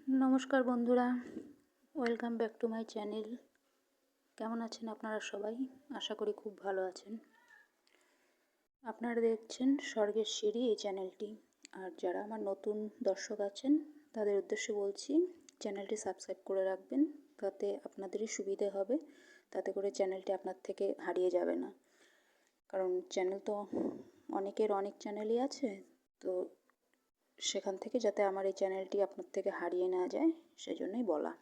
নমস্কার বন্ধুরা, welcome back to my channel. কেমন আছেন আপনারা সবাই? আশা করি খুব ভালো আছেন। আপনারা দেখছেন স্বর্গের সিঁড়ি এই চ্যানেলটি। আর যারা আমার নতুন দর্শক আছেন তাদের উদ্দেশ্যে বলছি, চ্যানেলটি সাবস্ক্রাইব করে রাখবেন, তাতে আপনাদেরই সুবিধে হবে, তাতে করে চ্যানেলটি আপনার থেকে হারিয়ে যাবে না। কারণ চ্যানেল তো অনেকের অনেক চ্যানেলই আছে, তো সেখান থেকে যাতে আমার এই চ্যানেলটি আপনার থেকে হারিয়ে না যায় সেজন্যই বলা।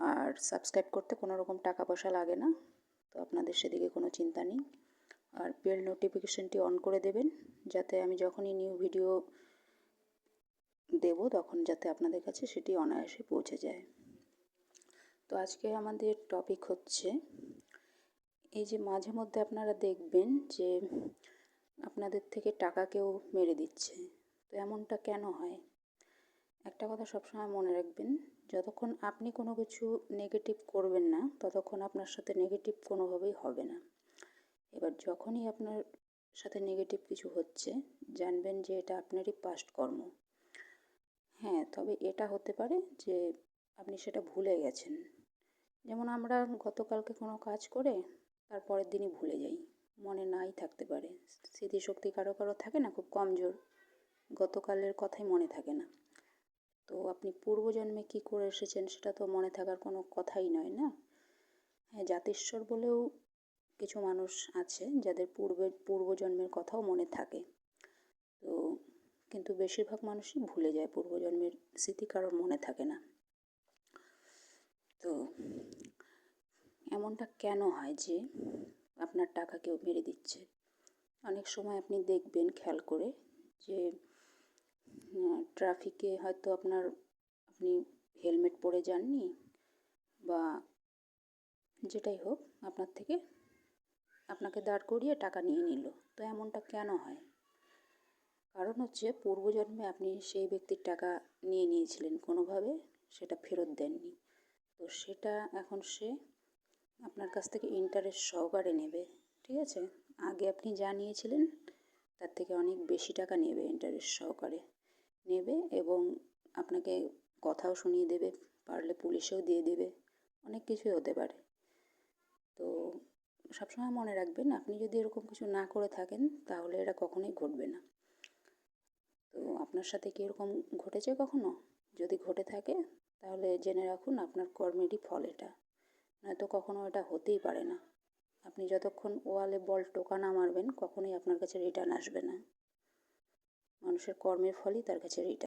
আর সাবস্ক্রাইব করতে কোনো রকম টাকা পয়সা লাগে না, তো আপনাদের সেদিকে কোনো চিন্তা নেই। আর বেল নোটিফিকেশনটি অন করে দেবেন, যাতে আমি যখনই নিউ ভিডিও দেব তখন যাতে আপনাদের কাছে সেটি অনায়াসে পৌঁছে যায়। তো আজকে আমাদের টপিক হচ্ছে, এই যে মাঝে মধ্যে আপনারা দেখবেন যে আপনাদের থেকে টাকা কেউ মেরে দিচ্ছে। তো এমনটা কেন হয়? একটা কথা সবসময় মনে রাখবেন, যতক্ষণ আপনি কোনো কিছু নেগেটিভ করবেন না ততক্ষণ আপনার সাথে নেগেটিভ কোনোভাবেই হবে না। এবার যখনই আপনার সাথে নেগেটিভ কিছু হচ্ছে, জানবেন যে এটা আপনারই পাস্ট কর্ম। হ্যাঁ, তবে এটা হতে পারে যে আপনি সেটা ভুলে গেছেন। যেমন আমরা গতকালকে কোনো কাজ করে তার পরের দিনই ভুলে যাই, মনে নাই থাকতে পারে। স্মৃতিশক্তি কারো কারো থাকে না, খুব কমজোর, গতকালের কথাই মনে থাকে না। তো আপনি পূর্বজন্মে কী করে এসেছেন সেটা তো মনে থাকার কোনো কথাই নয় না। হ্যাঁ, জাতিস্বর বলেও কিছু মানুষ আছে যাদের পূর্বজন্মের কথাও মনে থাকে। তো কিন্তু বেশিরভাগ মানুষই ভুলে যায়, পূর্বজন্মের স্মৃতি কারোর মনে থাকে না। তো এমনটা কেন হয় যে আপনার টাকা কেউ মেরে দিচ্ছে? অনেক সময় আপনি দেখবেন খেয়াল করে যে ট্রাফিকে হয়তো আপনি হেলমেট পরে যাননি, বা যেটাই হোক, আপনাকে দাঁড় করিয়ে টাকা নিয়ে নিল। তো এমনটা কেন হয়? কারণ হচ্ছে পূর্বজন্মে আপনি সেই ব্যক্তির টাকা নিয়ে নিয়েছিলেন, কোনোভাবে সেটা ফেরত দেননি। তো সেটা এখন সে আপনার কাছ থেকে ইন্টারেস্ট সহকারে নেবে। ঠিক আছে, আগে আপনি যা নিয়েছিলেন তার থেকে অনেক বেশি টাকা নেবে, ইন্টারেস্ট সহকারে নেবে, এবং আপনাকে কথাও শুনিয়ে দেবে, পারলে পুলিশেও দিয়ে দেবে, অনেক কিছুই হতে পারে। তো সবসময় মনে রাখবেন, আপনি যদি এরকম কিছু না করে থাকেন তাহলে এটা কখনোই ঘটবে না। তো আপনার সাথে কি এরকম ঘটেছে কখনো? যদি ঘটে থাকে তাহলে জেনে রাখুন আপনার কর্মেরই ফল এটা, নয়তো কখনো এটা হতেই পারে না। আপনি যতক্ষণ ওয়ালে বল টোকা না মারবেন কখনোই আপনার কাছে রিটার্ন আসবে না। মানুষের কর্মের ফলই তার কাছে রিটার্ন।